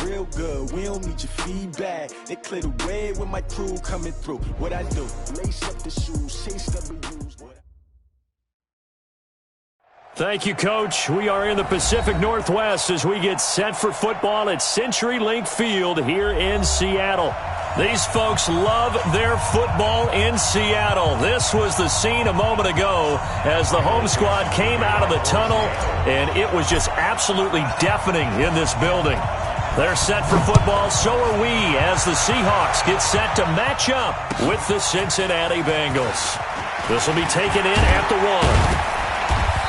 real good. We don't need your feedback. They clear the way with my crew coming through. What I do? Lace up the shoes, chase W's. Thank you, Coach. We are in the Pacific Northwest as we get set for football at CenturyLink Field here in Seattle. These folks love their football in Seattle. This was the scene a moment ago as the home squad came out of the tunnel, and it was just absolutely deafening in this building. They're set for football, so are we, as the Seahawks get set to match up with the Cincinnati Bengals. This will be taken in at the 1.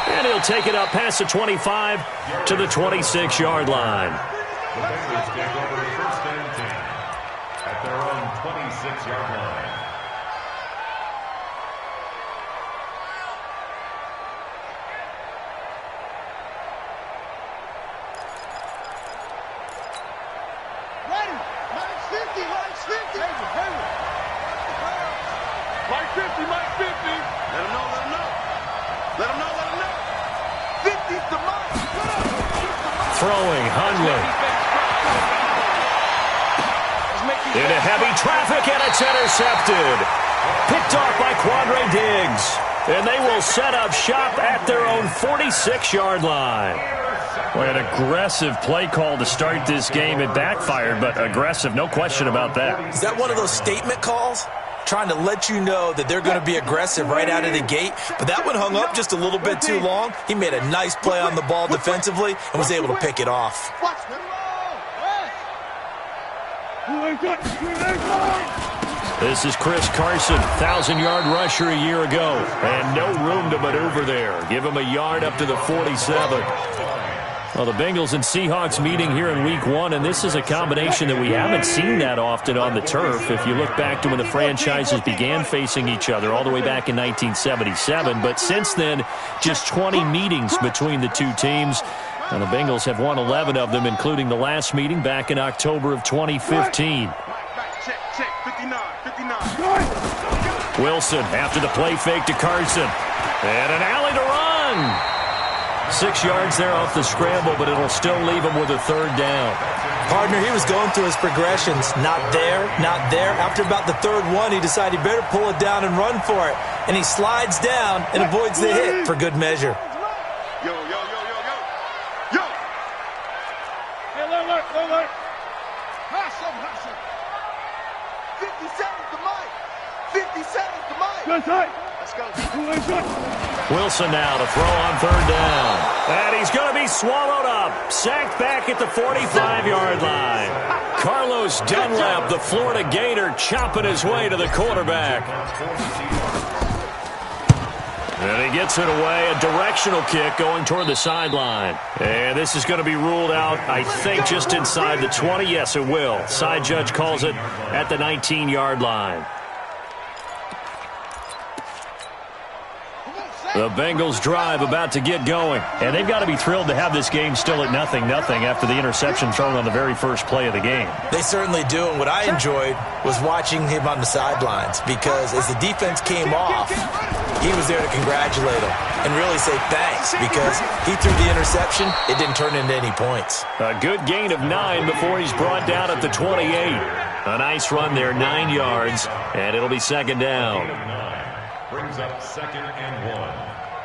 And he'll take it up past the 25 to the 26-yard line. The Bengals take over first and 10 at their own 26-yard line. Ready! Mike 50! Mike 50! Mike 50! Mike 50! Let him know, let him know. Let him know, let him know. 50's the Mike. Throwing, Hundley. Into heavy traffic, and it's intercepted. Picked off by Quandre Diggs. And they will set up shop at their own 46-yard line. Boy, an aggressive play call to start this game. It backfired, but aggressive, no question about that. Is that one of those statement calls? Trying to let you know that they're going to be aggressive right out of the gate. But that one hung up just a little bit too long. He made a nice play on the ball defensively and was able to pick it off. This is Chris Carson, 1,000-yard rusher a year ago. And no room to maneuver there. Give him a yard up to the 47. Well, the Bengals and Seahawks meeting here in Week 1, and this is a combination that we haven't seen that often on the turf. If you look back to when the franchises began facing each other all the way back in 1977. But since then, just 20 meetings between the two teams. And the Bengals have won 11 of them, including the last meeting back in October of 2015. Wilson after the play fake to Carson. And an alley to run. 6 yards there off the scramble, but it'll still leave him with a third down. Partner, he was going through his progressions. Not there, not there. After about the third one, he decided he better pull it down and run for it. And he slides down and avoids the hit for good measure. Yo, yo, yo, yo, yo. Yo! Hey, alert. Hustle. 50 seconds to Mike. 50 seconds to Mike. Let's go. Wilson now to throw on third down. And he's going to be swallowed up. Sacked back at the 45-yard line. Carlos Dunlap, the Florida Gator, chopping his way to the quarterback. And he gets it away. A directional kick going toward the sideline. And this is going to be ruled out, I think, just inside the 20. Yes, it will. Side judge calls it at the 19-yard line. The Bengals drive about to get going. And they've got to be thrilled to have this game still at 0-0 after the interception thrown on the very first play of the game. They certainly do. And what I enjoyed was watching him on the sidelines, because as the defense came off, he was there to congratulate him and really say thanks, because he threw the interception. It didn't turn into any points. A good gain of 9 before he's brought down at the 28. A nice run there, 9 yards, and it'll be second down. Brings up 2nd and 1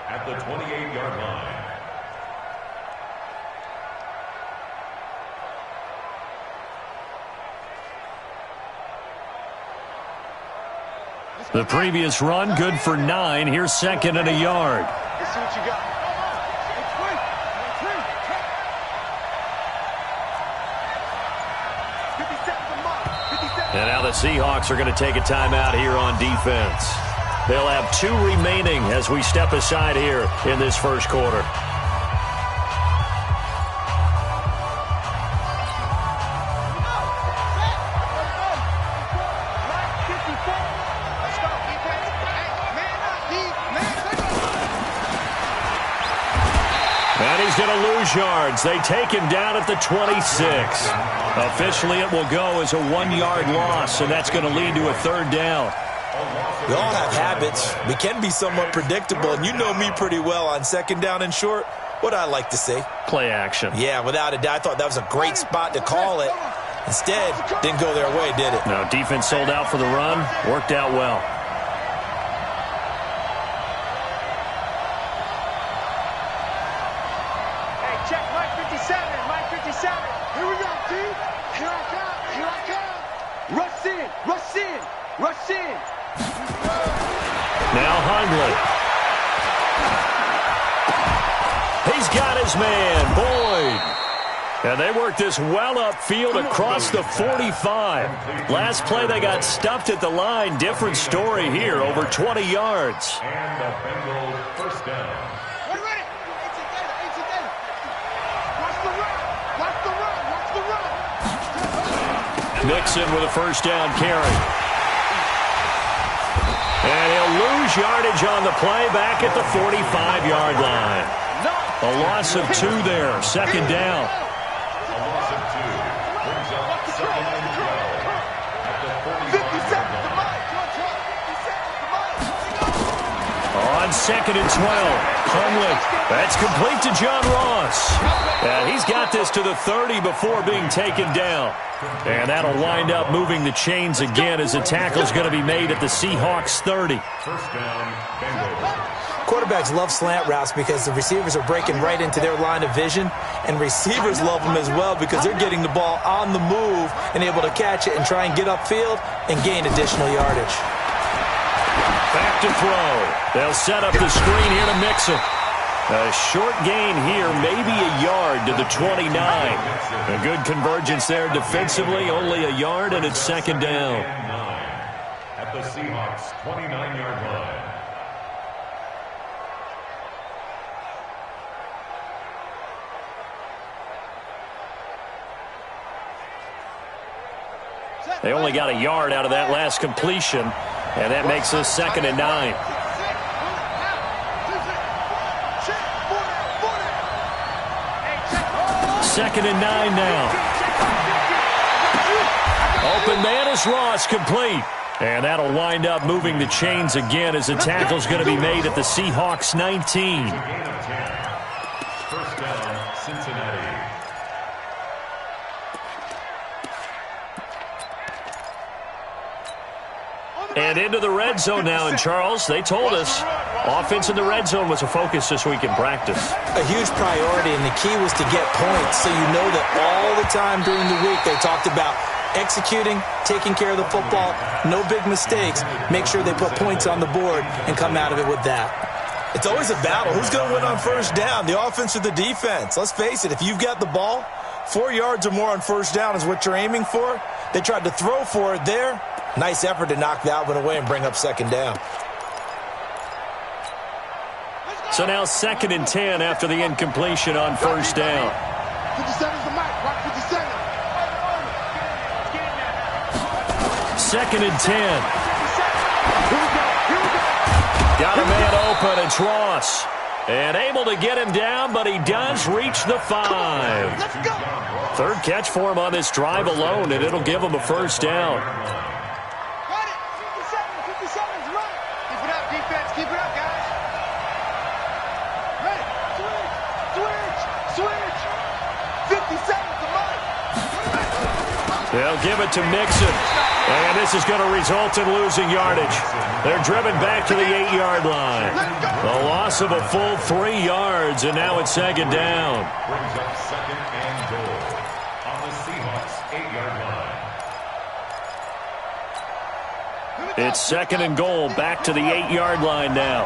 at the 28-yard line. The previous run, good for 9. Here's 2nd and a yard. Let's see what you got. And now the Seahawks are going to take a timeout here on defense. They'll have 2 remaining as we step aside here in this first quarter. And he's going to lose yards. They take him down at the 26. Officially, it will go as a 1-yard loss, and that's going to lead to a third down. We all have habits. We can be somewhat predictable, and you know me pretty well on 2nd down and short. what I like to see. Play action. Yeah, without a doubt. I thought that was a great spot to call it. Instead, didn't go their way, did it? No, defense sold out for the run. Worked out well. Hey, check Mike 57. Mike 57. Here we go, T. Here I come. Here I come. Rush in. Rush in. Rush in. Now Hundley. He's got his man, Boyd. And they worked this well upfield across the 45. Last play, they got stuffed at the line. Different story here, over 20 yards. And the Bengals first down. Ready. Watch the run. Watch the run. Watch the run. Mixon with a first down carry. And he'll lose yardage on the play back at the 45-yard line. A loss of 2 there. Second down. A loss of 2 brings up second and 12 at the 45-yard line. On second and 12, Hundley. That's complete to John Ross. And he's got this to the 30 before being taken down. And that'll wind up moving the chains again as the tackle's going to be made at the Seahawks 30. First down, Bengals. Quarterbacks love slant routes because the receivers are breaking right into their line of vision, and receivers love them as well because they're getting the ball on the move and able to catch it and try and get upfield and gain additional yardage. Back to throw. They'll set up the screen here to Mixon. A short gain here, maybe a yard to the 29. A good convergence there defensively, only a yard, and it's second down. At the Seahawks 29-yard line. They only got a yard out of that last completion, and that makes us second and 9. Second and 9 now. Open man is Ross, complete. And that'll wind up moving the chains again as the tackle's going to be made at the Seahawks 19. First down, Cincinnati. And into the red zone now, and Charles, they told us offense in the red zone was a focus this week in practice. A huge priority, and the key was to get points, so you know that all the time during the week they talked about executing, taking care of the football, no big mistakes, make sure they put points on the board and come out of it with that. It's always a battle. Who's going to win on first down, the offense or the defense? Let's face it, if you've got the ball, 4 yards or more on first down is what you're aiming for. They tried to throw for it there. Nice effort to knock that one away and bring up second down. So now second and 10 after the incompletion on first down. 57's the mic. Rock 57. Second and 10. Got a man open. It's Ross. And able to get him down, but he does reach the 5. Let's go. Third catch for him on this drive alone, and it'll give him a first down. Got it. 57's right. Keep it up, defense. Keep it up, guys. Ready. Switch. 57's the mic. They'll give it to Mixon. And this is going to result in losing yardage. They're driven back to the 8-yard line. A loss of a full 3 yards, and now it's second down. Brings up second and goal on the Seahawks 8-yard line. It's second and goal, back to the 8-yard line now.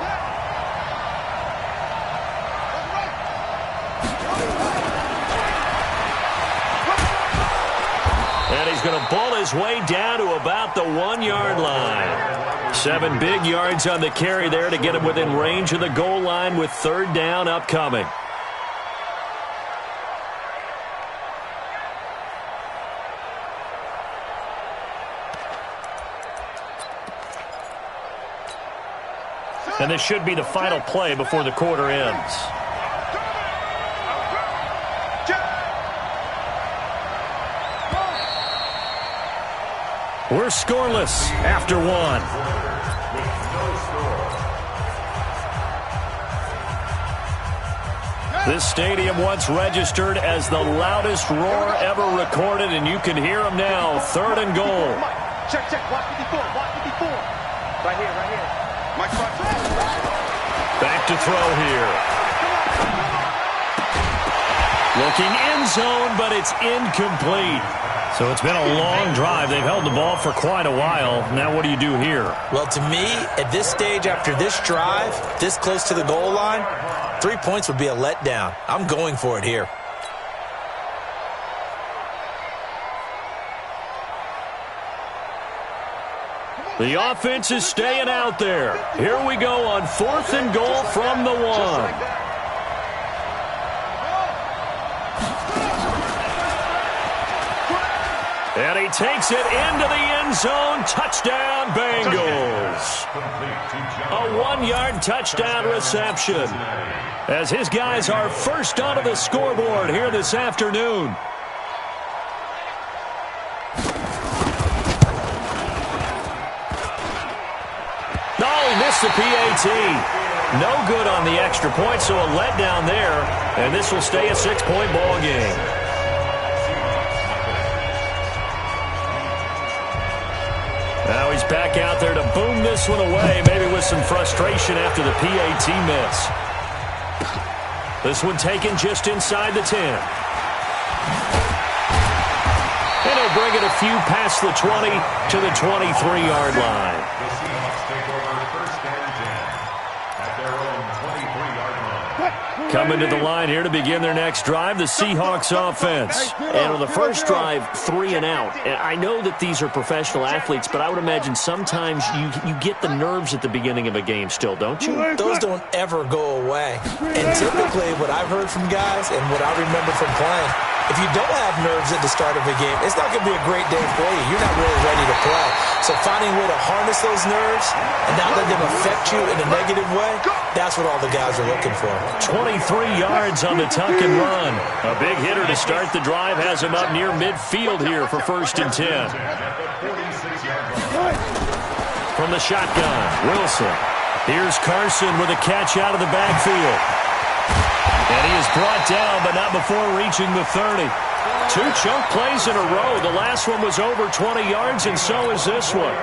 And he's going to bull his way down to about the 1-yard line. 7 big yards on the carry there to get him within range of the goal line with third down upcoming. And this should be the final play before the quarter ends. We're scoreless after 1. Got This stadium once registered as the loudest roar ever recorded, and you can hear them now. 3rd and goal. Check, watch 54, watch 54. Right here. Mike, back to throw here. Looking end zone, but it's incomplete. So it's been a long drive. They've held the ball for quite a while. Now what do you do here? Well, to me, at this stage after this drive, this close to the goal line, 3 points would be a letdown. I'm going for it here. The offense is staying out there. Here we go on 4th and goal from the 1. And he takes it into the end zone. Touchdown, Bengals. A 1-yard touchdown reception, as his guys are first onto the scoreboard here this afternoon. Oh, he missed the PAT. No good on the extra point, so a letdown there. And this will stay a 6-point ball game. Now he's back out there to boom this one away, maybe with some frustration after the PAT miss. This one taken just inside the 10. And he'll bring it a few past the 20 to the 23-yard line. The Seahawks take over 1st and 10 at their own 23-yard line. Coming to the line here to begin their next drive, the Seahawks offense. And on the first drive, 3 and out. And I know that these are professional athletes, but I would imagine sometimes you get the nerves at the beginning of a game still, don't you? Those don't ever go away. And typically what I've heard from guys and what I remember from playing, if you don't have nerves at the start of a game, it's not going to be a great day for you. You're not really ready to play. So finding a way to harness those nerves and not let them affect you in a negative way, that's what all the guys are looking for. 23 yards on the tuck and run. A big hitter to start the drive has him up near midfield here for 1st and 10. From the shotgun, Wilson. Here's Carson with a catch out of the backfield. And he is brought down, but not before reaching the 30. 2 chunk plays in a row. The last one was over 20 yards, and so is this one.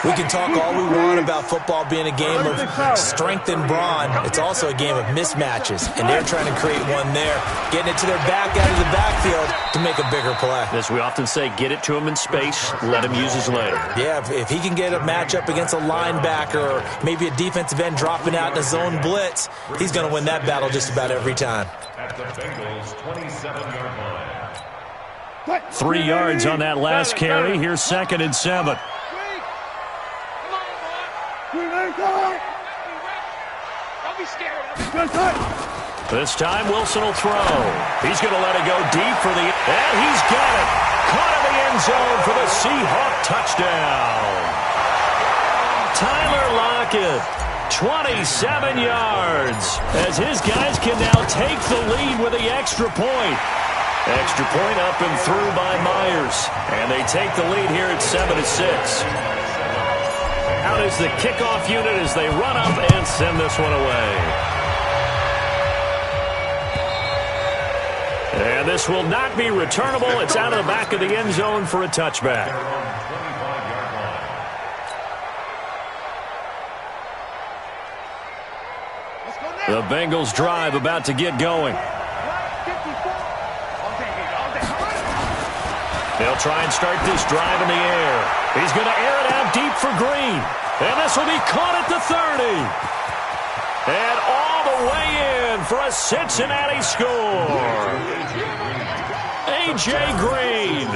We can talk all we want about football being a game of strength and brawn. It's also a game of mismatches, and they're trying to create one there, getting it to their back out of the backfield to make a bigger play. As we often say, get it to him in space, let him use his leg. Yeah, if he can get a matchup against a linebacker or maybe a defensive end dropping out in a zone blitz, he's going to win that battle just about every time. At the Bengals' 27-yard line. 3 yards on that last carry. Here's 2nd and 7. Don't be scared. This time Wilson will throw. He's going to let it go deep for the... And he's got it. Caught in the end zone for the Seahawk touchdown. Tyler Lockett, 27 yards, as his guys can now take the lead with the extra point. Extra point up and through by Myers. And they take the lead here at 7-6. Out is the kickoff unit as they run up and send this one away. And this will not be returnable. It's out of the back of the end zone for a touchback. The Bengals drive about to get going. They'll try and start this drive in the air. He's going to air it out deep for Green. And this will be caught at the 30. And all the way in for a Cincinnati score. A.J. Green,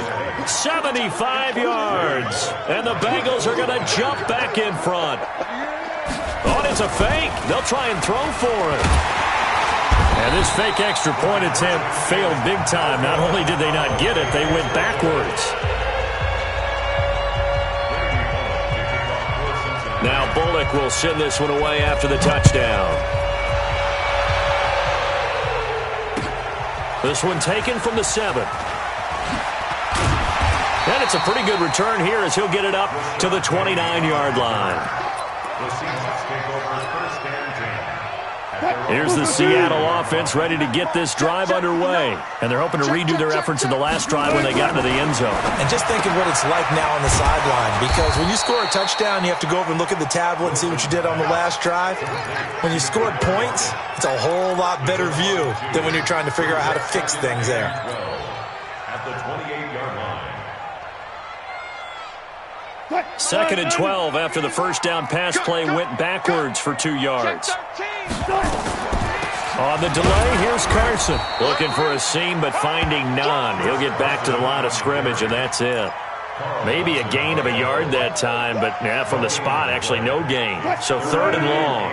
75 yards. And the Bengals are going to jump back in front. Oh, it's a fake. They'll try and throw for it. And this fake extra point attempt failed big time. Not only did they not get it, they went backwards. Now Bullock will send this one away after the touchdown. This one taken from the 7. And it's a pretty good return here as he'll get it up to the 29-yard line. The Seahawks take over first and 10. Here's the Seattle offense ready to get this drive underway. And they're hoping to redo their efforts in the last drive when they got into the end zone. And just think of what it's like now on the sideline, because when you score a touchdown, you have to go over and look at the tablet and see what you did on the last drive. When you scored points, it's a whole lot better view than when you're trying to figure out how to fix things there. At the 28-yard line. 2nd and 12 after the first down pass play went backwards for 2 yards. On the delay, here's Carson. Looking for a seam, but finding none. He'll get back to the line of scrimmage, and that's it. Maybe a gain of a yard that time, but from the spot, actually no gain. So 3rd and long.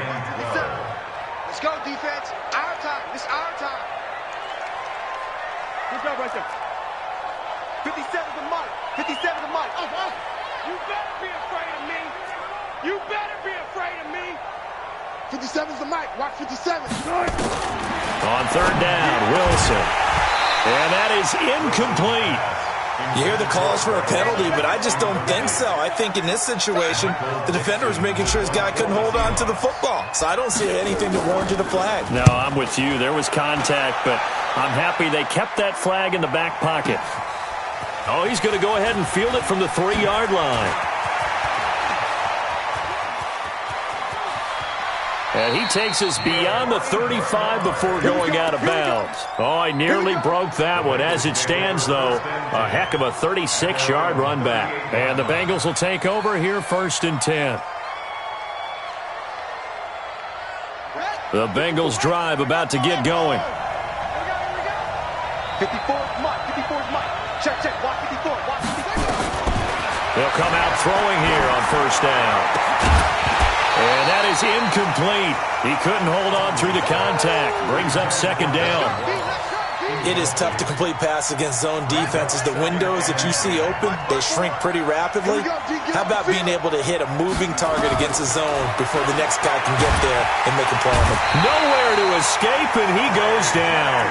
Let's go, defense. Our time. It's our time. Good job right there. 57's the mark. 57's the mark. You better be afraid of me. You better be afraid of me. 57's the mic. Watch 57. On 3rd down, Wilson. And that is incomplete. You hear the calls for a penalty, but I just don't think so. I think in this situation, the defender was making sure his guy couldn't hold on to the football. So I don't see anything that warranted a flag. No, I'm with you. There was contact, but I'm happy they kept that flag in the back pocket. Oh, he's going to go ahead and field it from the 3-yard line. And he takes us beyond the 35 before going out of bounds. Oh, I nearly broke that one. As it stands, though, a heck of a 36-yard run back. And the Bengals will take over here 1st and 10. The Bengals drive about to get going. 54's Mike. 54's Mike. Check. Watch 54. Watch 54. They'll come out throwing here on 1st down. And that is incomplete. He couldn't hold on through the contact. Brings up 2nd down. It is tough to complete passes against zone defenses. The windows that you see open, they shrink pretty rapidly. How about being able to hit a moving target against a zone before the next guy can get there and make a play on them? Nowhere to escape, and he goes down.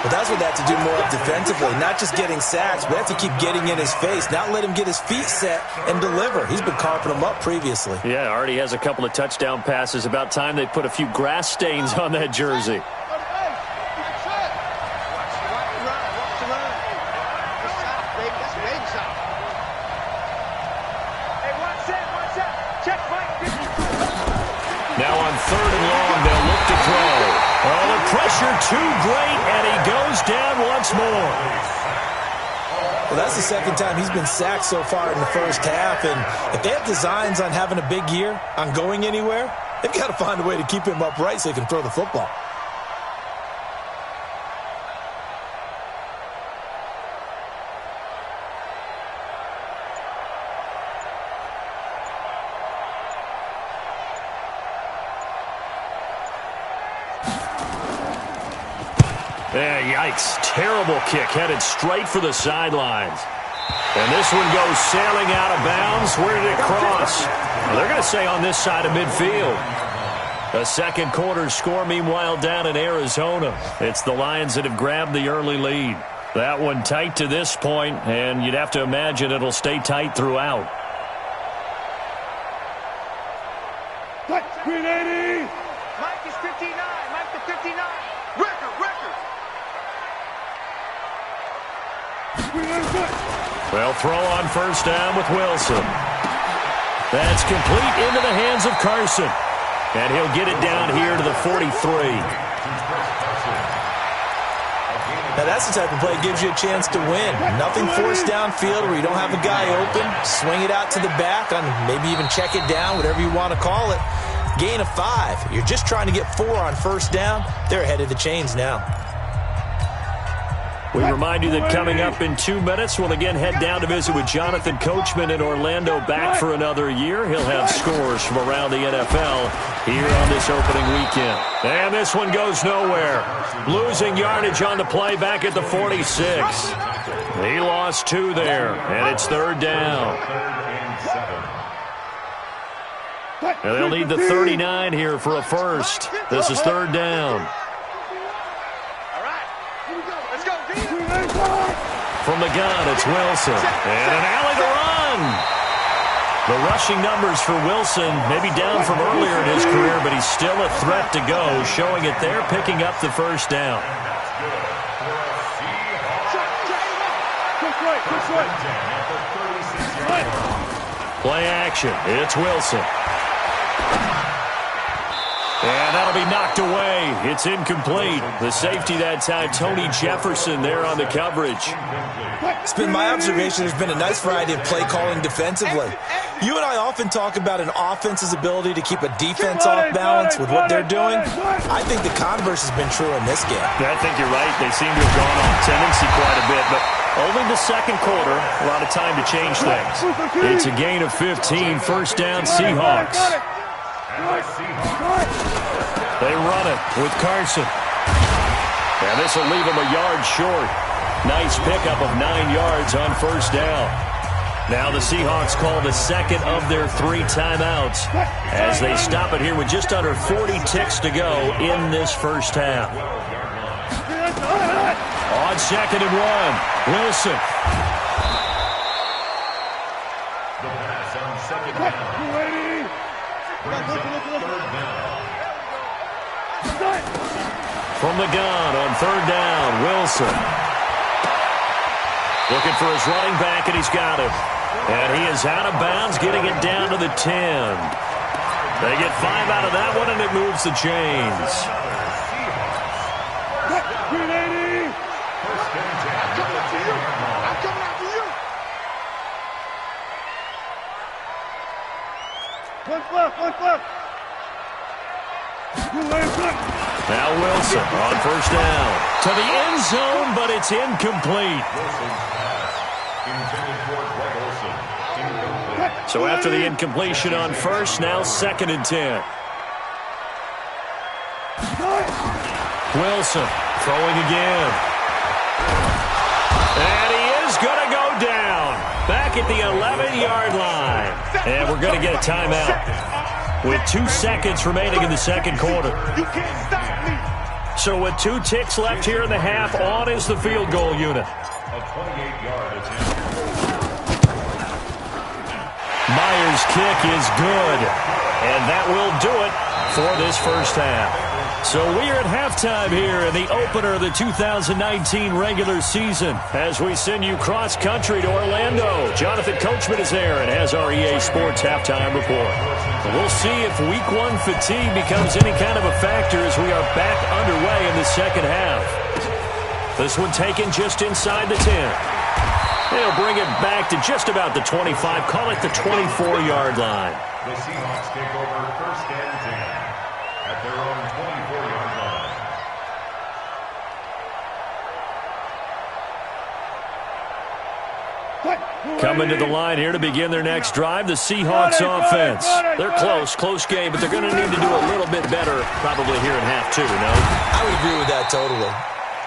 But that's what they have to do more of defensively, not just getting sacks, but they have to keep getting in his face, not let him get his feet set and deliver. He's been carving them up previously. Yeah, already has a couple of touchdown passes. About time they put a few grass stains on that jersey. Now on 3rd and long, they'll look to throw. Oh, the pressure too great, and he goes down once more. Well, that's the 2nd time he's been sacked so far in the first half, and if they have designs on having a big year, on going anywhere, they've got to find a way to keep him upright so he can throw the football. Yeah, yikes. Terrible kick headed straight for the sidelines. And this one goes sailing out of bounds. Where did it cross? Well, they're going to say on this side of midfield. A 2nd quarter score, meanwhile, down in Arizona. It's the Lions that have grabbed the early lead. That one tight to this point, and you'd have to imagine it'll stay tight throughout. Green 80. Mike is 59. Mike the 59. Record. Well, throw on 1st down with Wilson. That's complete into the hands of Carson. And he'll get it down here to the 43. Now, that's the type of play that gives you a chance to win. Nothing forced downfield where you don't have a guy open. Swing it out to the back, on maybe even check it down, whatever you want to call it. Gain of 5. You're just trying to get 4 on 1st down. They're ahead of the chains now. We remind you that coming up in 2 minutes, we'll again head down to visit with Jonathan Coachman in Orlando, back for another year. He'll have scores from around the NFL here on this opening weekend. And this one goes nowhere. Losing yardage on the play back at the 46. He lost 2 there, and it's 3rd down. And they'll need the 39 here for a first. This is 3rd down. From the gun, it's Wilson. And an alley to run. The rushing numbers for Wilson, maybe down from earlier in his career, but he's still a threat to go, showing it there, picking up the first down. Play action. It's Wilson. And that'll be knocked away. It's incomplete. The safety that time, Tony Jefferson, there on the coverage. It's been my observation there's been a nice variety of play calling defensively. You and I often talk about an offense's ability to keep a defense off balance with what they're doing. I think the converse has been true in this game. I think you're right. They seem to have gone off tendency quite a bit, but only the second quarter, a lot of time to change things. It's a gain of 15, first down Seahawks. They run it with Carson. And this will leave him a yard short. Nice pickup of 9 yards on first down. Now the Seahawks call the second of their 3 timeouts as they stop it here with just under 40 ticks to go in this first half. On 2nd and 1, Wilson. The pass on 2nd down. Brings up 3rd down. From the gun on 3rd down, Wilson. Looking for his running back, and he's got him. And he is out of bounds, getting it down to the 10. They get 5 out of that one, and it moves the chains. Now Wilson on first down. To the end zone, but it's incomplete. So after the incompletion on first, now 2nd and 10. Wilson throwing again. And he is going to go down. Back at the 11-yard line. And we're going to get a timeout with 2 seconds remaining in the second quarter. You can't stop me. So with 2 ticks left here in the half, on is the field goal unit. A 28-yard attempt. Myers' kick is good. And that will do it for this first half. So we're at halftime here in the opener of the 2019 regular season as we send you cross-country to Orlando. Jonathan Coachman is there and has our EA Sports halftime report. We'll see if Week 1 fatigue becomes any kind of a factor as we are back underway in the second half. This one taken just inside the 10. They'll bring it back to just about the 25, call it the 24-yard line. The Seahawks take over 1st and 10 at their own 24-yard line. Coming to the line here to begin their next drive, the Seahawks offense. They're close game, but they're going to need to do a little bit better probably here in half 2, no? I would agree with that totally.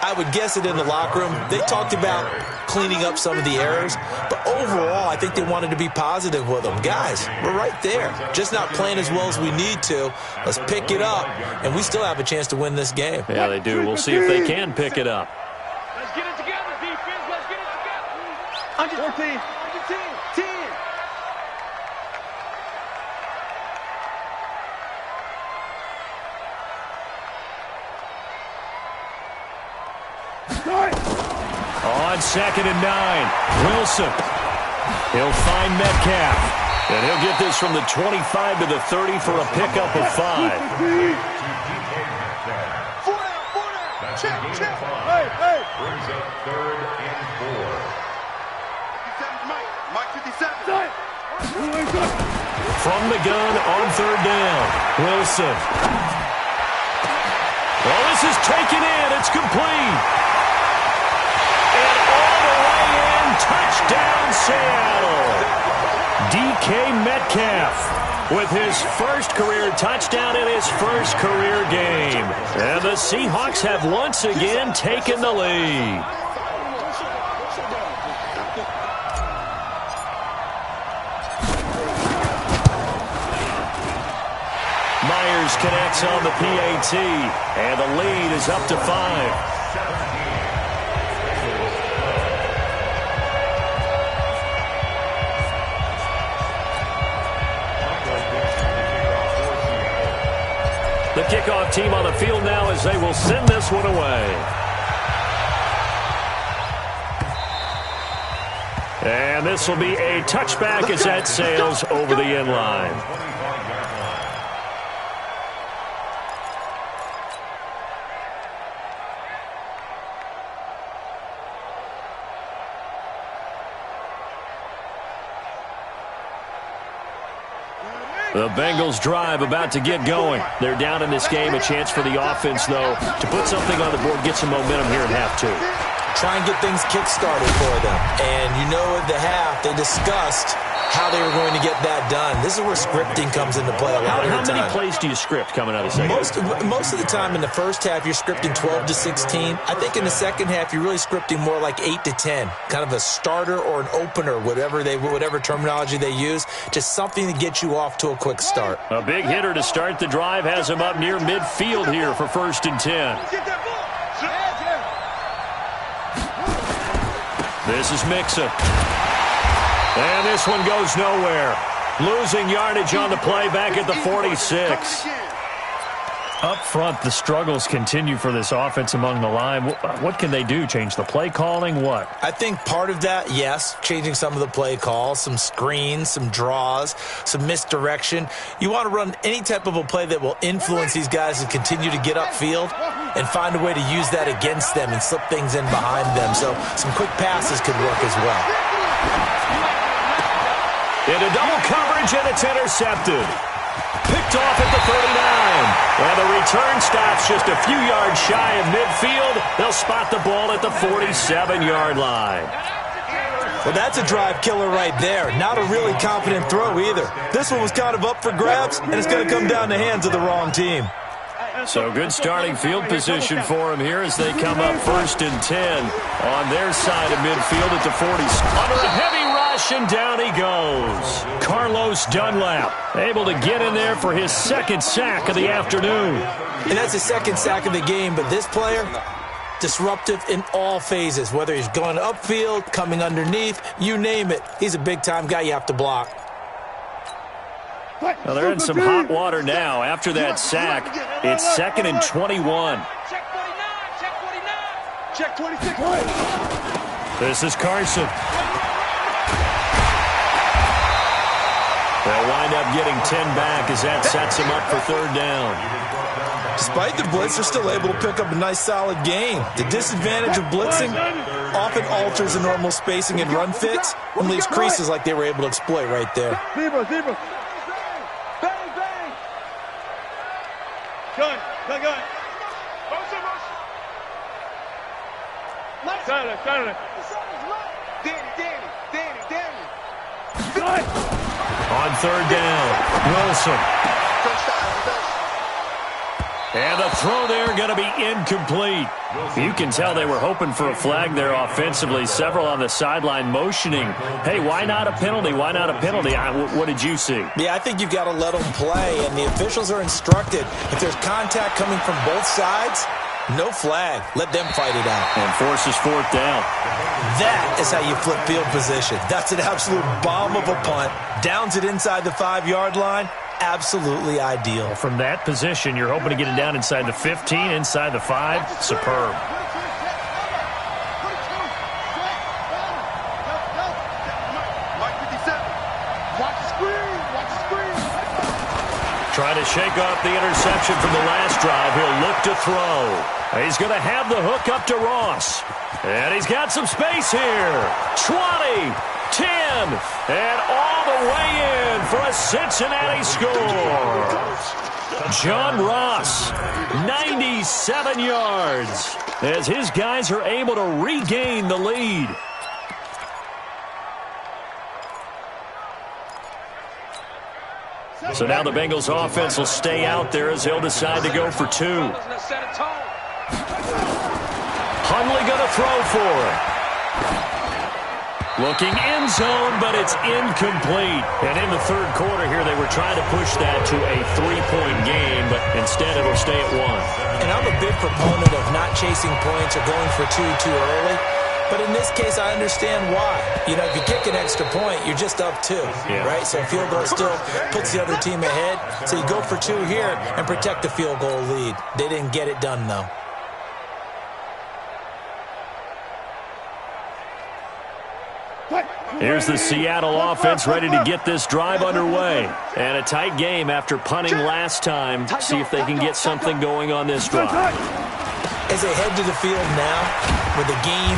I would guess it in the locker room. They talked about cleaning up some of the errors, but overall, I think they wanted to be positive with them. Guys, we're right there. Just not playing as well as we need to. Let's pick it up, and we still have a chance to win this game. Yeah, they do. We'll see if they can pick it up. Let's get it together, defense. Let's get it together. 14, 10. On 2nd and 9, Wilson. He'll find Metcalf. And he'll get this from the 25 to the 30 for a pickup of 5. Check. Brings up 3rd and 4. 57's Mike 57. From the gun on 3rd down, Wilson. Well, this is taken in. It's complete. And all the way in, touchdown Seattle. DK Metcalf with his first career touchdown in his first career game. And the Seahawks have once again taken the lead. Myers connects on the PAT, and the lead is up to 5. The kickoff team on the field now as they will send this one away. And this will be a touchback as that sails over the end line. The Bengals drive about to get going. They're down in this game. A chance for the offense, though, to put something on the board, get some momentum here in half two. Try and get things kick-started for them. And you know at the half, they discussed how they were going to get that done. This is where scripting comes into play a lot of the time. How many plays do you script coming out of the second? Most of the time in the first half, you're scripting 12 to 16. I think in the second half, you're really scripting more like 8 to 10. Kind of a starter or an opener, whatever terminology they use. Just something to get you off to a quick start. A big hitter to start the drive has him up near midfield here for 1st and 10. This is Mixon. And this one goes nowhere. Losing yardage on the play back at the 46. Up front, the struggles continue for this offense among the line. What can they do? Change the play calling? What? I think part of that, yes, changing some of the play calls, some screens, some draws, some misdirection. You want to run any type of a play that will influence these guys and continue to get upfield and find a way to use that against them and slip things in behind them. So some quick passes could work as well. Into double coverage, and it's intercepted. Picked off at the 39. And the return stops just a few yards shy of midfield. They'll spot the ball at the 47-yard line. Well, that's a drive killer right there. Not a really confident throw either. This one was kind of up for grabs, and it's going to come down the hands of the wrong team. So good starting field position for them here as they come up 1st and 10 on their side of midfield at the 40. Under a heavy rush, and down he goes. Carlos Dunlap able to get in there for his 2nd sack of the afternoon. And that's his 2nd sack of the game, but this player, disruptive in all phases, whether he's going upfield, coming underneath, you name it. He's a big-time guy you have to block. Well, they're in some hot water now. After that sack, it's 2nd and 21. Check 49. Check 26. This is Carson. They'll wind up getting 10 back as that sets them up for 3rd down. Despite the blitz, they're still able to pick up a nice, solid gain. The disadvantage of blitzing often alters the normal spacing and run fits and leaves creases like they were able to exploit right there. Zebra. Bang. Gun. Danny. On 3rd down, Wilson. And the throw there going to be incomplete. You can tell they were hoping for a flag there offensively. Several on the sideline motioning, hey, why not a penalty? Why not a penalty? What did you see? Yeah, I think you've got to let them play, and the officials are instructed. If there's contact coming from both sides, no flag. Let them fight it out. And forces 4th down. That is how you flip field position. That's an absolute bomb of a punt. Downs it inside the 5-yard line. Absolutely ideal. From that position, you're hoping to get it down inside the 15, inside the 5. Superb. Trying to shake off the interception from the last drive. He'll look to throw. He's going to have the hook up to Ross. And he's got some space here. 20, 10, and all the way in for a Cincinnati score. John Ross, 97 yards, as his guys are able to regain the lead. So now the Bengals offense will stay out there as they'll decide to go for 2. Hundley going to throw for it. Looking end zone, but it's incomplete. And in the 3rd quarter here, they were trying to push that to a 3-point game, but instead it'll stay at 1. And I'm a big proponent of not chasing points or going for 2 too early. But in this case, I understand why. You know, if you kick an extra point, you're just up 2, right? So a field goal still puts the other team ahead. So you go for 2 here and protect the field goal lead. They didn't get it done, though. Here's the Seattle offense ready to get this drive underway. And a tight game after punting last time. See if they can get something going on this drive. As they head to the field now, with the game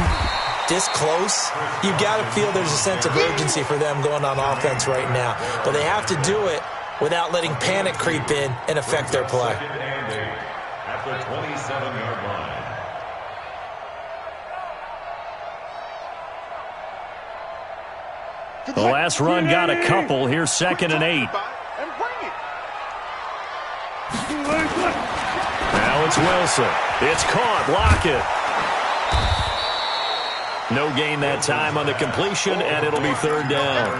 this close, you've got to feel there's a sense of urgency for them going on offense right now. But they have to do it without letting panic creep in and affect their play. At the 27-yard line. The last run got a couple. Here's 2nd and 8. Now it's Wilson. It's caught. Lockett. No gain that time on the completion, and it'll be 3rd down.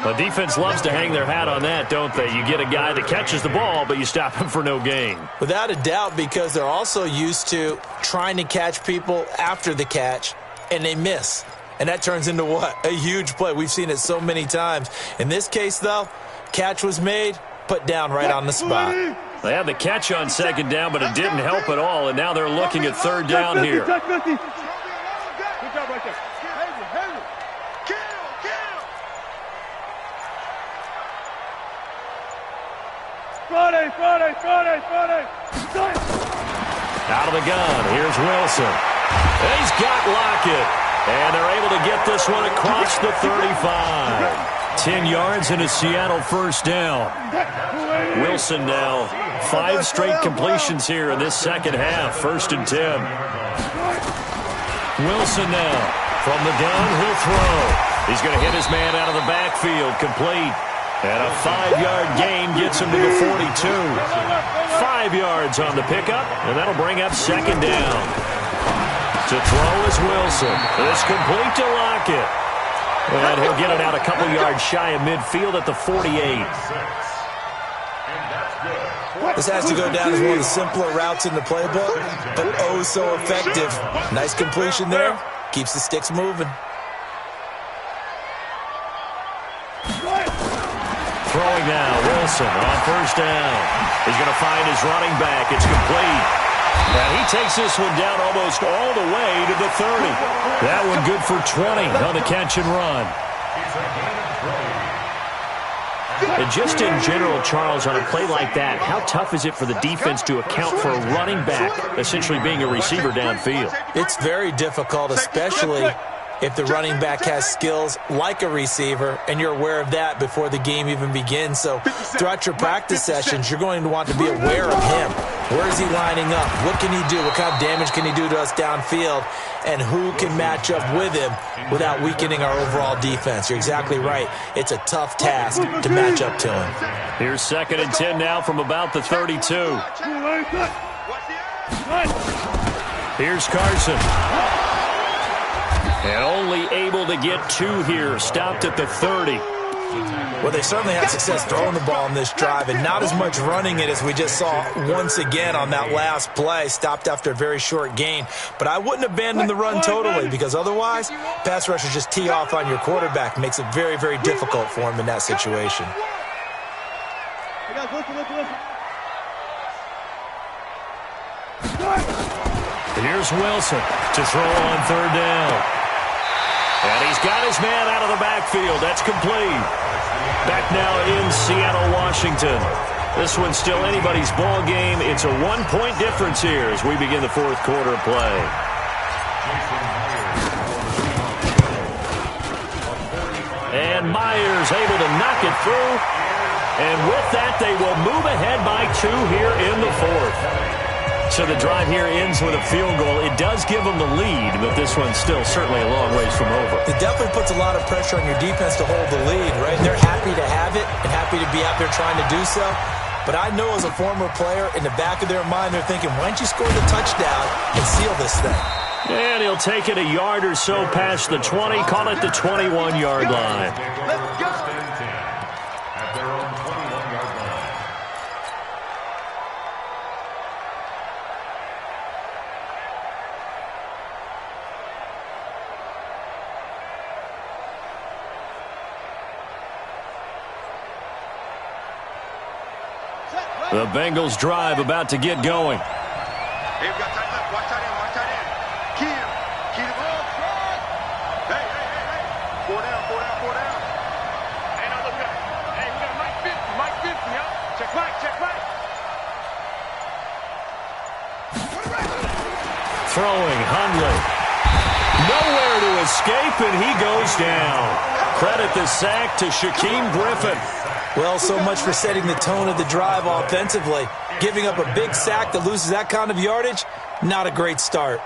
The defense loves to hang their hat on that, don't they? You get a guy that catches the ball, but you stop him for no gain. Without a doubt, because they're also used to trying to catch people after the catch, and they miss. And that turns into what? A huge play. We've seen it so many times. In this case, though, catch was made, put down right on the spot. They had the catch on 2nd down, but it didn't help at all, and now they're looking at 3rd down here. Out of the gun, here's Wilson. He's got Lockett. And they're able to get this one across the 35. 10 yards and a Seattle 1st down. Wilson now 5 straight completions here in this 2nd half. 1st and 10. Wilson now from the downhill throw. He's going to hit his man out of the backfield. Complete. And a 5-yard gain gets him to the 42. 5 yards on the pickup, and that'll bring up 2nd down. To throw is Wilson. It's complete to Lockett. And he'll get it out a couple yards shy of midfield at the 48. This has to go down as one of the simpler routes in the playbook, but oh so effective. Nice completion there. Keeps the sticks moving. Throwing now, Wilson on 1st down. He's going to find his running back. It's complete. And he takes this one down almost all the way to the 30. That one good for 20 on the catch and run. And just in general, Charles, on a play like that, how tough is it for the defense to account for a running back essentially being a receiver downfield? It's very difficult, especially if the running back has skills like a receiver, and you're aware of that before the game even begins. So throughout your practice sessions, you're going to want to be aware of him. Where is he lining up? What can he do? What kind of damage can he do to us downfield? And who can match up with him without weakening our overall defense? You're exactly right. It's a tough task to match up to him. Here's 2nd and 10 now from about the 32. Here's Carson. And only able to get 2 here. Stopped at the 30. Well, they certainly had success throwing the ball in this drive, and not as much running it as we just saw once again on that last play. Stopped after a very short gain. But I wouldn't abandon the run totally, because otherwise, pass rushers just tee off on your quarterback. Makes it very, very difficult for him in that situation. Here's Wilson to throw on 3rd down. And he's got his man out of the backfield. That's complete. Back now in Seattle, Washington. This one's still anybody's ball game. It's a 1-point difference here as we begin the 4th quarter of play. And Myers able to knock it through. And with that, they will move ahead by 2 here in the 4th. So the drive here ends with a field goal. It does give them the lead, but this one's still certainly a long ways from over. It definitely puts a lot of pressure on your defense to hold the lead, right? They're happy to have it and happy to be out there trying to do so. But I know as a former player, in the back of their mind, they're thinking, why don't you score the touchdown and seal this thing? And he'll take it a yard or so past the 20, call it the 21-yard line. Let's go. At their own 21-yard line. The Bengals drive about to get going. Hey, we got tight left. Watch tight end. Watch tight end. Key him. Key the ball. Hey. Four down. Hey, now look up. Hey, we got Mike 50. Mike 50, huh? Check right. Throwing, Hundley. Nowhere to escape, and he goes down. Credit the sack to Shaquem Griffin. Well, so much for setting the tone of the drive offensively. Giving up a big sack that loses that kind of yardage, not a great start.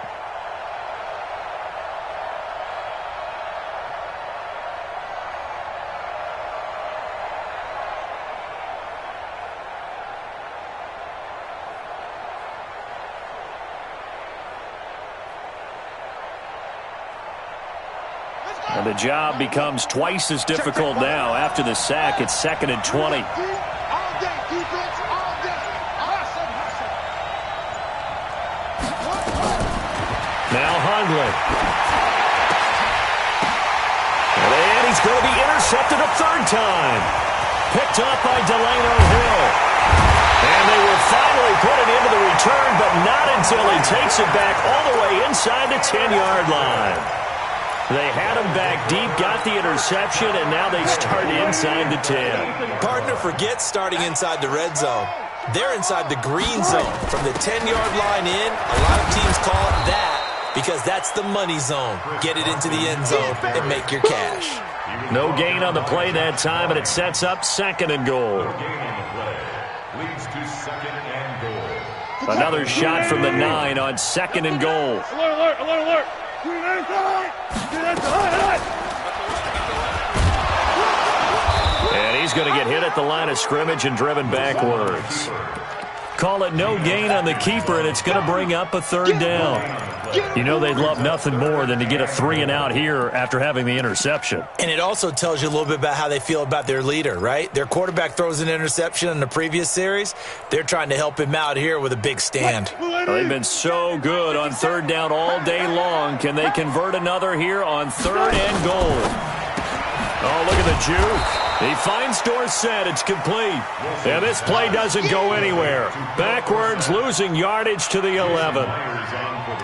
And the job becomes twice as difficult now. After the sack, it's 2nd and 20. All day, defense, all day. Awesome. Now Hundley. And he's going to be intercepted a third time. Picked up by Delano Hill. And they will finally put it into the return, but not until he takes it back all the way inside the 10-yard line. They had him back deep, got the interception, and now they start inside the 10. Partner forgets starting inside the red zone. They're inside the green zone. From the 10-yard line in, a lot of teams call it that because that's the money zone. Get it into the end zone and make your cash. No gain on the play that time, and it sets up 2nd and goal. Leads to 2nd and goal. Another shot from the 9 on 2nd and goal. Alert. And he's going to get hit at the line of scrimmage and driven backwards. Call it no gain on the keeper, and it's going to bring up a 3rd down. You know they'd love nothing more than to get a 3-and-out here after having the interception. And it also tells you a little bit about how they feel about their leader, right? Their quarterback throws an interception in the previous series. They're trying to help him out here with a big stand. Well, they've been so good on 3rd down all day long. Can they convert another here on 3rd and goal? Oh, look at the juke. He finds Dorsett. It's complete. And this play doesn't go anywhere. Backwards, losing yardage to the 11.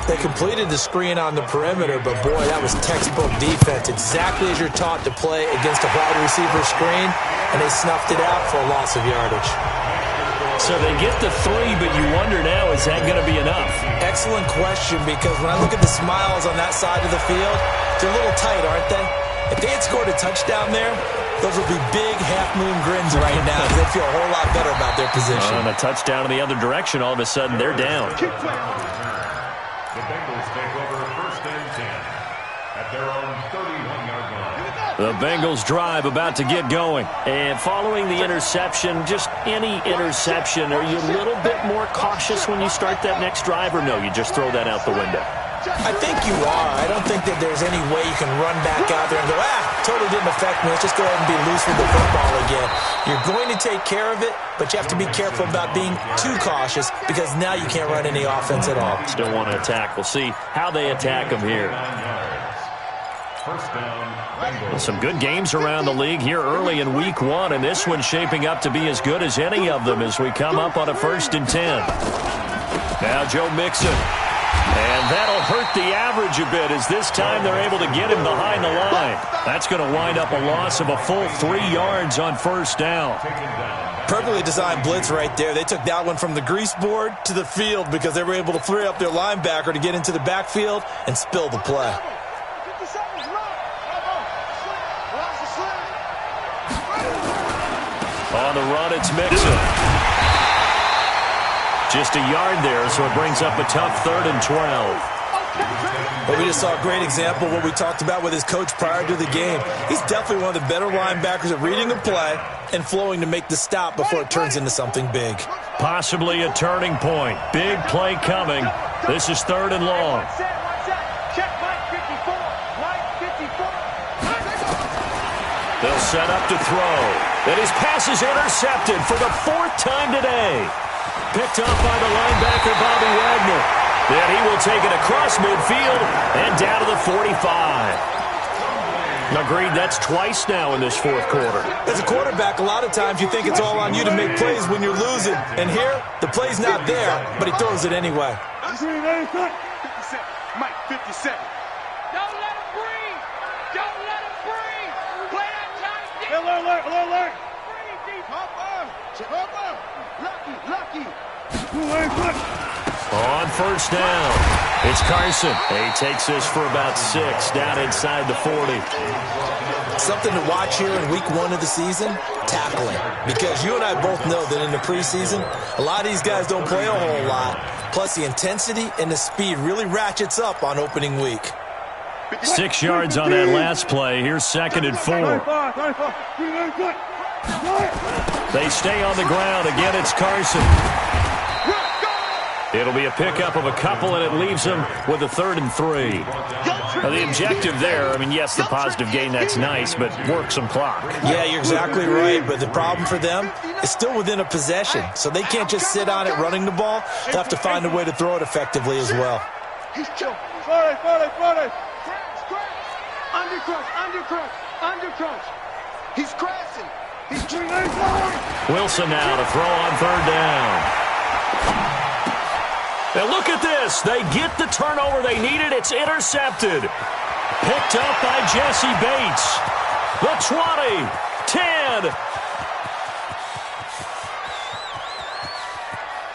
They completed the screen on the perimeter, but boy, that was textbook defense. Exactly as you're taught to play against a wide receiver screen, and they snuffed it out for a loss of yardage. So they get the 3, but you wonder now, is that going to be enough? Excellent question, because when I look at the smiles on that side of the field, they're a little tight, aren't they? If they had scored a touchdown there, those would be big half-moon grins right now because they feel a whole lot better about their position. On a touchdown in the other direction, all of a sudden they're down. The Bengals take over 1st and 10 at their own 31-yard line. The Bengals drive about to get going. And following the interception, just any interception, are you a little bit more cautious when you start that next drive, or no, you just throw that out the window? I think you are. I don't think that there's any way you can run back out there and go, totally didn't affect me. Let's just go ahead and be loose with the football again. You're going to take care of it, but you have to be careful about being too cautious because now you can't run any offense at all. Still want to attack. We'll see how they attack them here. First down, Some good games around the league here early in week 1, and this one's shaping up to be as good as any of them as we come up on a 1st and 10. Now Joe Mixon. And that'll hurt the average a bit as this time they're able to get him behind the line. That's going to wind up a loss of a full 3 yards on 1st down. Perfectly designed blitz right there. They took that one from the grease board to the field because they were able to free up their linebacker to get into the backfield and spill the play. On the run, it's Mixon. Just a yard there, so it brings up a tough 3rd and 12. But we just saw a great example of what we talked about with his coach prior to the game. He's definitely one of the better linebackers at reading the play and flowing to make the stop before it turns into something big. Possibly a turning point. Big play coming. This is 3rd and long. They'll set up to throw. And his pass is intercepted for the 4th time today. Picked up by the linebacker, Bobby Wagner. Then he will take it across midfield and down to the 45. Agreed, that's twice now in this fourth quarter. As a quarterback, a lot of times you think it's all on you to make plays when you're losing. And here, the play's not there, but he throws it anyway. 57. Mike, 57. Don't let him breathe. Don't let him breathe. Play that tight deep. Alert. Breathe deep. Hopper. Lucky. On first down, it's Carson. He takes this for about 6 down inside the 40. Something to watch here in week 1 of the season, tackling. Because you and I both know that in the preseason, a lot of these guys don't play a whole lot. Plus, the intensity and the speed really ratchets up on opening week. 6 yards on that last play. Here's 2nd and 4. They stay on the ground. Again, it's Carson. It'll be a pickup of a couple, and it leaves them with a 3rd and 3. Now, the objective there, I mean, yes, the positive gain, that's nice, but work some clock. Yeah, you're exactly right, but the problem for them is still within a possession, so they can't just sit on it running the ball. They'll have to find a way to throw it effectively as well. He's choking. 40. Undercrush. He's crashing. Wilson now to throw on 3rd down. Now look at this. They get the turnover they needed. It's intercepted. Picked up by Jesse Bates. The 20, 10.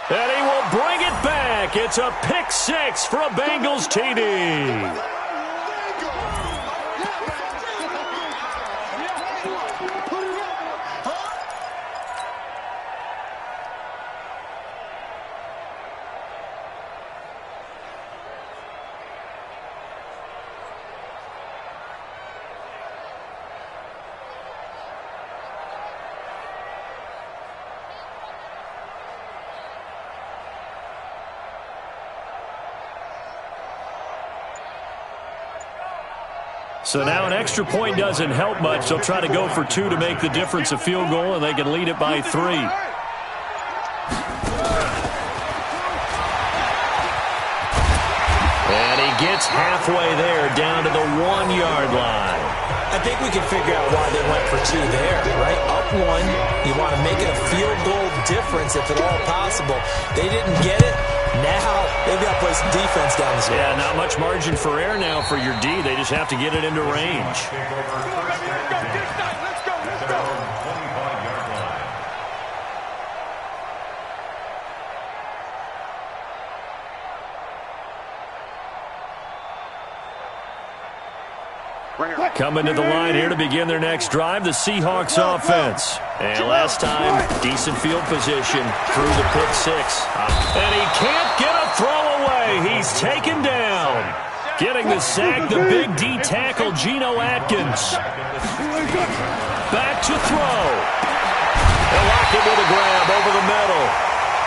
And he will bring it back. It's a pick 6 for a Bengals TD. So now an extra point doesn't help much. They'll try to go for 2 to make the difference a field goal, and they can lead it by 3. And he gets halfway there, down to the 1-yard line. I think we can figure out why they went for 2 there, right? Up 1, you want to make it a field goal difference if at all possible. They didn't get it. Now they've got to play some defense down the stretch. Yeah, not much margin for error now for your D. They just have to get it into range. Let's go. Coming to the line here to begin their next drive, the Seahawks offense. And last time, decent field position through the pick 6. And he can't get a throw away. He's taken down. Getting the sack, the big D tackle, Geno Atkins. Back to throw. They'll lock him with a grab over the middle.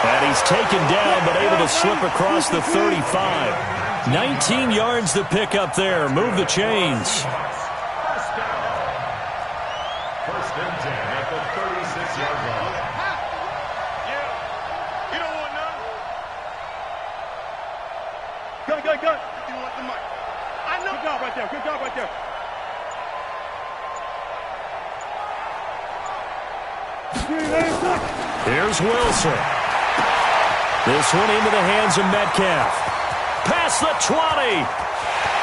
And he's taken down, but able to slip across the 35. 19 yards to pick up there. Move the chains. First and 10 at the 36-yard line. Yeah. You don't want none. Good. You want the mic. I know. Good job right there. Here's Wilson. This one into the hands of Metcalf. Past the 20.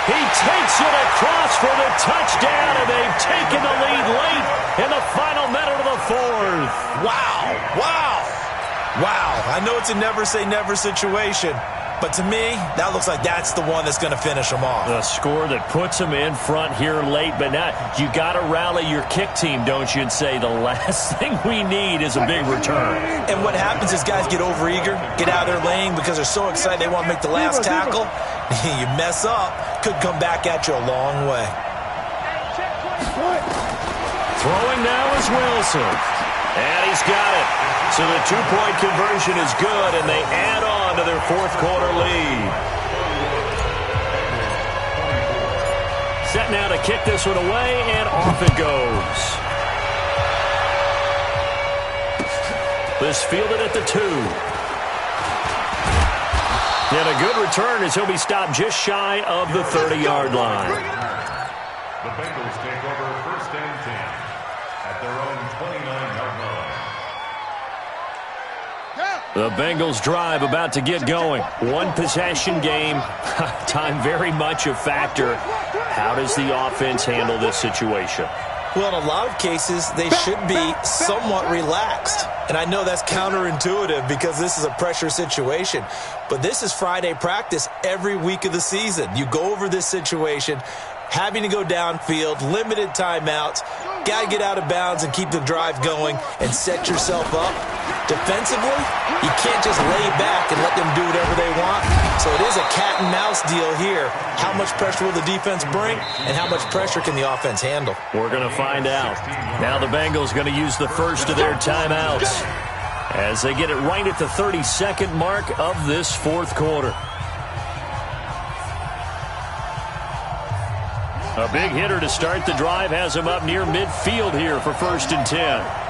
He takes it across for the touchdown, and they've taken the lead late in the final minute of the 4th. Wow. I know it's a never-say-never situation, but to me, that looks like that's the one that's going to finish them off. The score that puts them in front here late, but now you got to rally your kick team, don't you, and say the last thing we need is a big return. And what happens is guys get overeager, get out of their lane because they're so excited they want to make the last tackle. You mess up, could come back at you a long way. Throwing now is Wilson. And he's got it. So the 2-point conversion is good, and they add on to their 4th quarter lead. Set now to kick this one away, and off it goes. This fielded at the 2. And a good return as he'll be stopped just shy of the 30-yard line. The Bengals take over 1st and 10 at their own 29-yard line. The Bengals drive about to get going. One possession game. Time very much a factor. How does the offense handle this situation? Well, in a lot of cases, they should be somewhat relaxed. And I know that's counterintuitive because this is a pressure situation. But this is Friday practice every week of the season. You go over this situation, having to go downfield, limited timeouts, got to get out of bounds and keep the drive going and set yourself up. Defensively, you can't just lay back and let them do whatever they want. So it is a cat and mouse deal here. How much pressure will the defense bring and how much pressure can the offense handle? We're going to find out. Now the Bengals going to use the first of their timeouts as they get it right at the 32nd mark of this fourth quarter. A big hitter to start the drive has him up near midfield here for 1st and 10.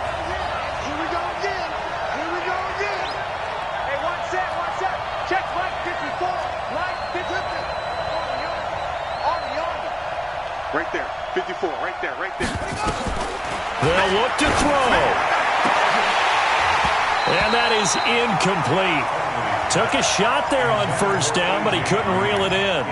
Right there, 54, right there. They'll look to throw. And that is incomplete. Took a shot there on 1st down, but he couldn't reel it in.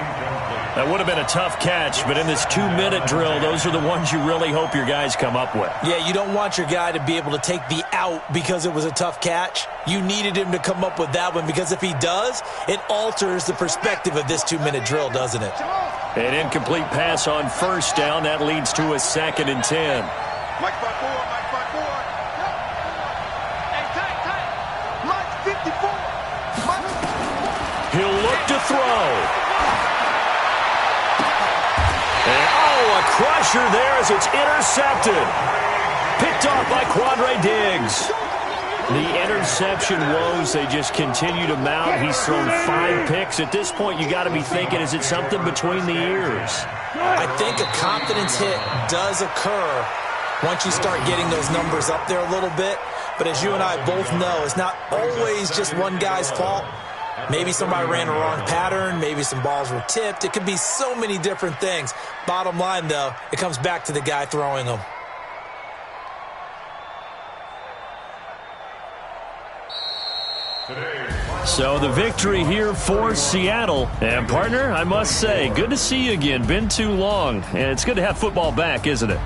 That would have been a tough catch, but in this 2-minute drill, those are the ones you really hope your guys come up with. Yeah, you don't want your guy to be able to take the out because it was a tough catch. You needed him to come up with that one because if he does, it alters the perspective of this 2-minute drill, doesn't it? An incomplete pass on 1st down. That leads to a 2nd and 10. Mike 5-4. Hey, tight. Mike 54. He'll look to throw. And, a crusher there as it's intercepted. Picked off by Quandre Diggs. The interception woes, they just continue to mount. He's thrown 5 picks. At this point, you got to be thinking, is it something between the ears? I think a confidence hit does occur once you start getting those numbers up there a little bit. But as you and I both know, it's not always just one guy's fault. Maybe somebody ran a wrong pattern. Maybe some balls were tipped. It could be so many different things. Bottom line, though, it comes back to the guy throwing them. So the victory here for Seattle. And, partner, I must say, good to see you again. Been too long. And it's good to have football back, isn't it?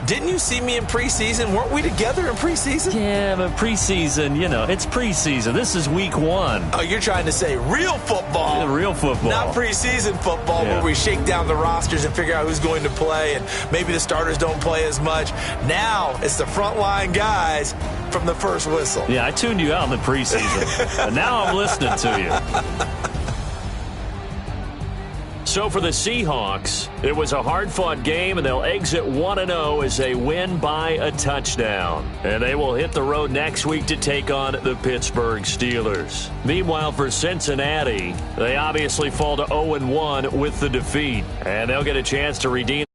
Didn't you see me in preseason? Weren't we together in preseason? Yeah, but preseason, it's preseason. This is week 1. Oh, you're trying to say real football. Yeah, real football. Not preseason football where we shake down the rosters and figure out who's going to play and maybe the starters don't play as much. Now it's the frontline guys from the first whistle. Yeah, I tuned you out in the preseason. And now I'm listening to you. So for the Seahawks, it was a hard-fought game, and they'll exit 1-0 as they win by a touchdown. And they will hit the road next week to take on the Pittsburgh Steelers. Meanwhile, for Cincinnati, they obviously fall to 0-1 with the defeat, and they'll get a chance to redeem